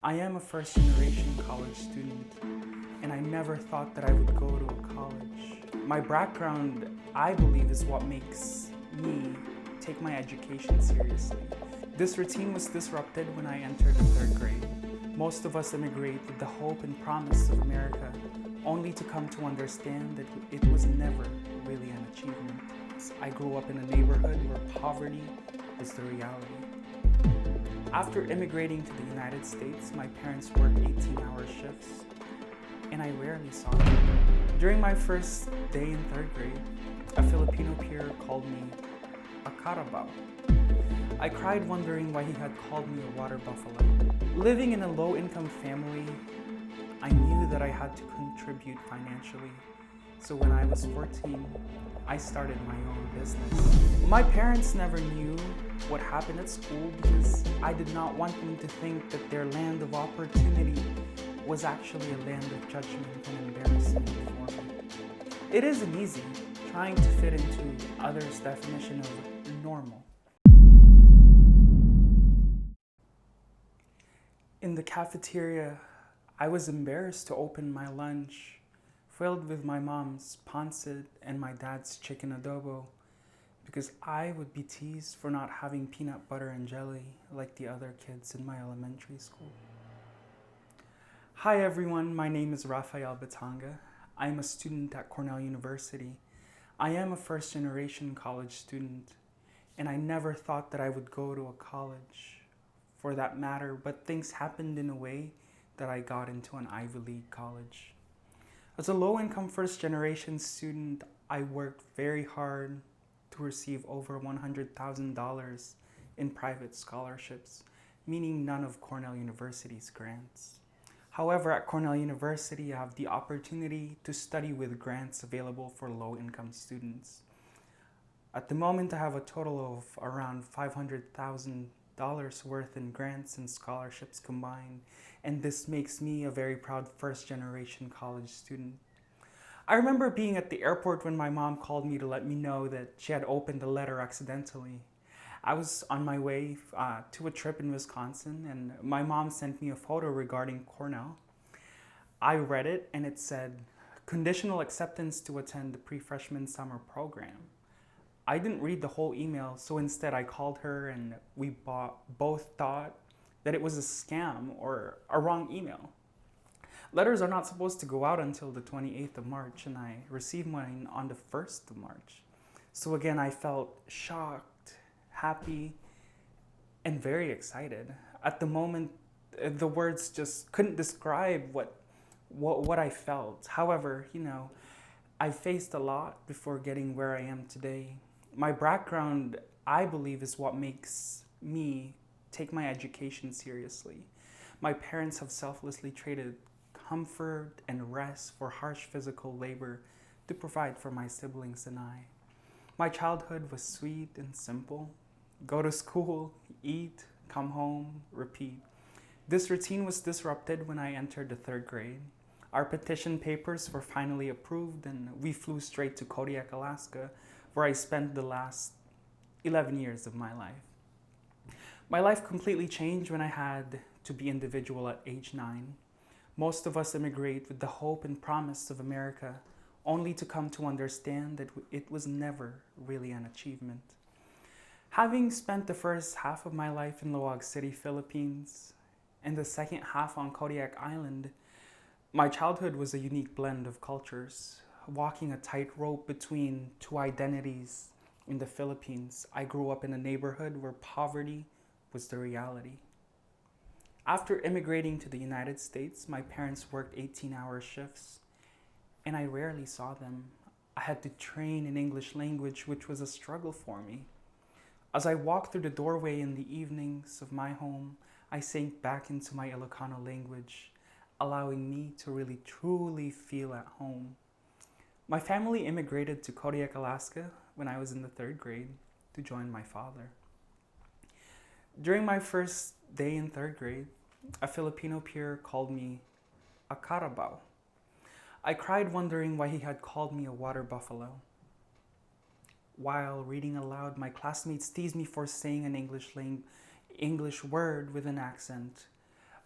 I am a first-generation college student, and I never thought that I would go to a college. My background, I believe, is what makes me take my education seriously. This routine was disrupted when I entered the third grade. Most of us immigrate with the hope and promise of America, only to come to understand that it was never really an achievement. I grew up in a neighborhood where poverty was the reality. After immigrating to the United States, my parents worked 18-hour shifts, and I rarely saw them. During my first day in third grade, a Filipino peer called me a carabao. I cried wondering why he had called me a water buffalo. Living in a low-income family, I knew that I had to contribute financially. So when I was 14, I started my own business. My parents never knew what happened at school because I did not want them to think that their land of opportunity was actually a land of judgment and embarrassment for me. It isn't easy trying to fit into others' definition of normal. In the cafeteria, I was embarrassed to open my lunch filled with my mom's pancit and my dad's chicken adobo because I would be teased for not having peanut butter and jelly like the other kids in my elementary school. Hi everyone, my name is Rafael Bitanga. I am a student at Cornell University. I am a first-generation college student, and I never thought that I would go to a college for that matter, but things happened in a way that I got into an Ivy League college. As a low-income first-generation student, I worked very hard to receive over $100,000 in private scholarships, meaning none of Cornell University's grants. However, at Cornell University, I have the opportunity to study with grants available for low-income students. At the moment, I have a total of around $500,000 worth in grants and scholarships combined, and this makes me a very proud first-generation college student. I remember being at the airport when my mom called me to let me know that she had opened a letter accidentally. I was on my way to a trip in Wisconsin, and my mom sent me a photo regarding Cornell. I read it, and it said, "Conditional acceptance to attend the pre-freshman summer program." I didn't read the whole email, so instead I called her and we both thought that it was a scam or a wrong email. Letters are not supposed to go out until the 28th of March, and I received mine on the 1st of March. So again, I felt shocked, happy, and very excited. At the moment, the words just couldn't describe what I felt. However, I faced a lot before getting where I am today. My background, I believe, is what makes me take my education seriously. My parents have selflessly traded comfort and rest for harsh physical labor to provide for my siblings and I. My childhood was sweet and simple. Go to school, eat, come home, repeat. This routine was disrupted when I entered the third grade. Our petition papers were finally approved, and we flew straight to Kodiak, Alaska, where I spent the last 11 years of my life. My life completely changed when I had to be individual at age 9. Most of us immigrate with the hope and promise of America, only to come to understand that it was never really an achievement. Having spent the first half of my life in Loag City, Philippines, and the second half on Kodiak Island, my childhood was a unique blend of cultures, walking a tightrope between two identities. In the Philippines, I grew up in a neighborhood where poverty was the reality. After immigrating to the United States, my parents worked 18-hour shifts, and I rarely saw them. I had to train in English language, which was a struggle for me. As I walked through the doorway in the evenings of my home, I sank back into my Ilocano language, allowing me to really truly feel at home. My family immigrated to Kodiak, Alaska when I was in the third grade to join my father. During my first day in third grade, a Filipino peer called me a carabao. I cried wondering why he had called me a water buffalo. While reading aloud, my classmates teased me for saying an English word with an accent.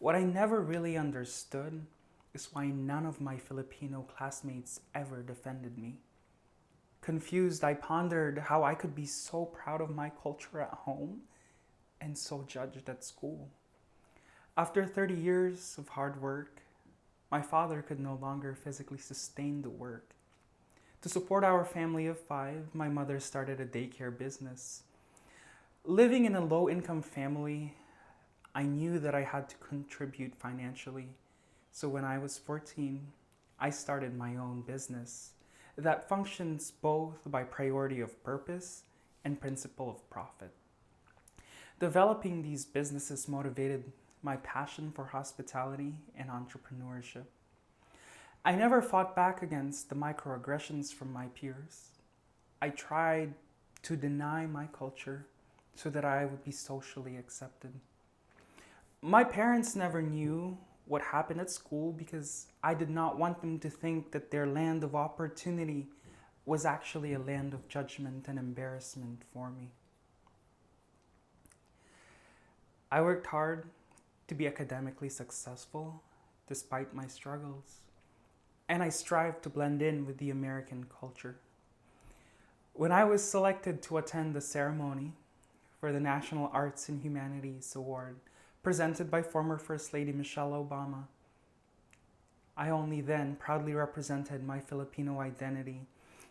What I never really understood is why none of my Filipino classmates ever defended me. Confused, I pondered how I could be so proud of my culture at home and so judged at school. After 30 years of hard work, my father could no longer physically sustain the work. To support our family of 5, my mother started a daycare business. Living in a low-income family, I knew that I had to contribute financially. So when I was 14, I started my own business that functions both by priority of purpose and principle of profit. Developing these businesses motivated my passion for hospitality and entrepreneurship. I never fought back against the microaggressions from my peers. I tried to deny my culture so that I would be socially accepted. My parents never knew what happened at school because I did not want them to think that their land of opportunity was actually a land of judgment and embarrassment for me. I worked hard to be academically successful despite my struggles, and I strived to blend in with the American culture. When I was selected to attend the ceremony for the National Arts and Humanities Award presented by former First Lady Michelle Obama, I only then proudly represented my Filipino identity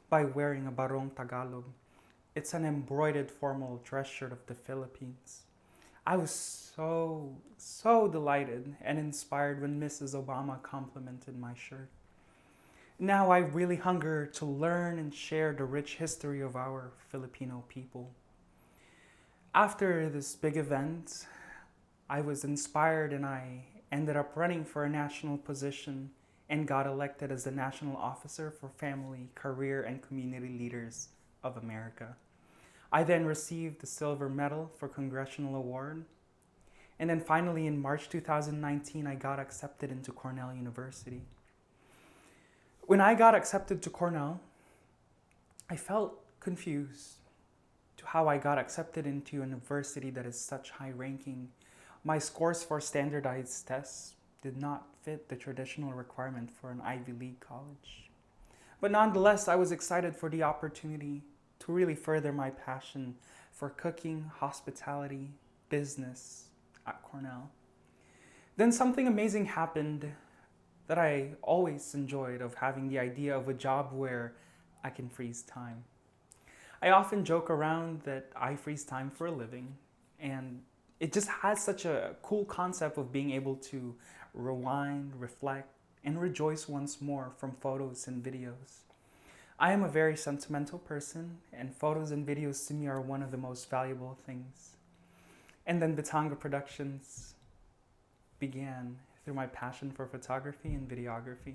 by wearing a barong Tagalog. It's an embroidered formal dress shirt of the Philippines. I was so delighted and inspired when Mrs. Obama complimented my shirt. Now I really hunger to learn and share the rich history of our Filipino people. After this big event, I was inspired and I ended up running for a national position and got elected as the National Officer for Family, Career, and Community Leaders of America. I then received the Silver Medal for Congressional Award. And then finally in March 2019, I got accepted into Cornell University. When I got accepted to Cornell, I felt confused to how I got accepted into a university that is such high ranking. My scores for standardized tests did not fit the traditional requirement for an Ivy League college. But nonetheless, I was excited for the opportunity to really further my passion for cooking, hospitality, business at Cornell. Then something amazing happened that I always enjoyed of having the idea of a job where I can freeze time. I often joke around that I freeze time for a living, and it just has such a cool concept of being able to rewind, reflect, and rejoice once more from photos and videos. I am a very sentimental person, and photos and videos to me are one of the most valuable things. And then Bitanga Productions began through my passion for photography and videography.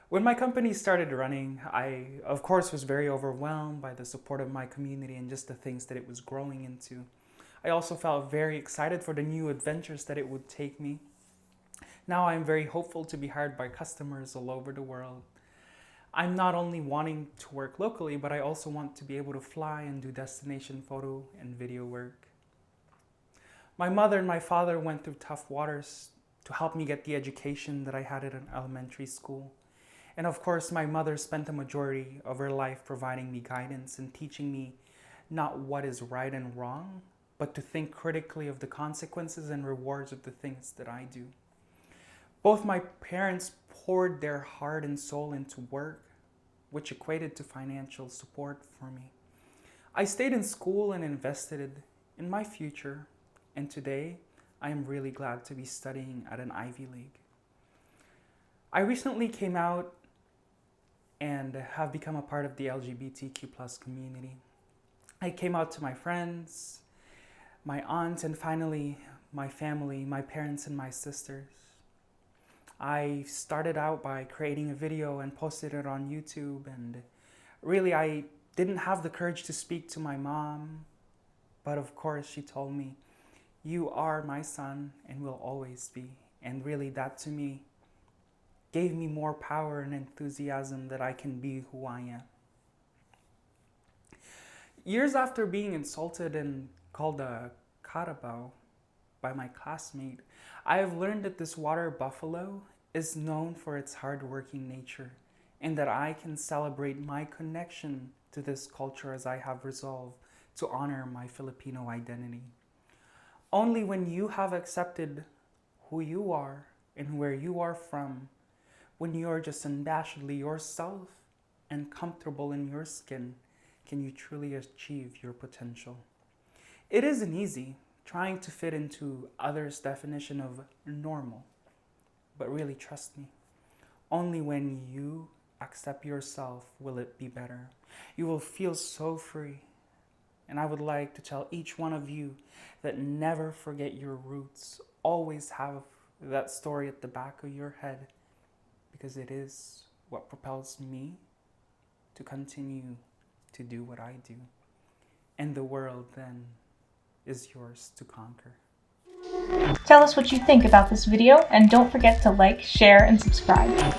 When my company started running, I, of course, was very overwhelmed by the support of my community and just the things that it was growing into. I also felt very excited for the new adventures that it would take me. Now I am very hopeful to be hired by customers all over the world. I'm not only wanting to work locally, but I also want to be able to fly and do destination photo and video work. My mother and my father went through tough waters to help me get the education that I had at an elementary school. And of course, my mother spent the majority of her life providing me guidance and teaching me not what is right and wrong, but to think critically of the consequences and rewards of the things that I do. Both my parents poured their heart and soul into work, which equated to financial support for me. I stayed in school and invested in my future, and today I am really glad to be studying at an Ivy League. I recently came out and have become a part of the LGBTQ+ community. I came out to my friends, my aunt, and finally my family, my parents and my sisters. I started out by creating a video and posted it on YouTube, and really I didn't have the courage to speak to my mom, but of course she told me, "You are my son and will always be." And really that to me gave me more power and enthusiasm that I can be who I am. Years after being insulted and called a carabao, by my classmate, I have learned that this water buffalo is known for its hardworking nature, and that I can celebrate my connection to this culture as I have resolved to honor my Filipino identity. Only when you have accepted who you are and where you are from, when you are just unabashedly yourself and comfortable in your skin, can you truly achieve your potential. It isn't easy trying to fit into others' definition of normal, but really trust me, only when you accept yourself will it be better. You will feel so free. And I would like to tell each one of you that never forget your roots. Always have that story at the back of your head, because it is what propels me to continue to do what I do. And the world then is yours to conquer. Tell us what you think about this video, and don't forget to like, share, and subscribe.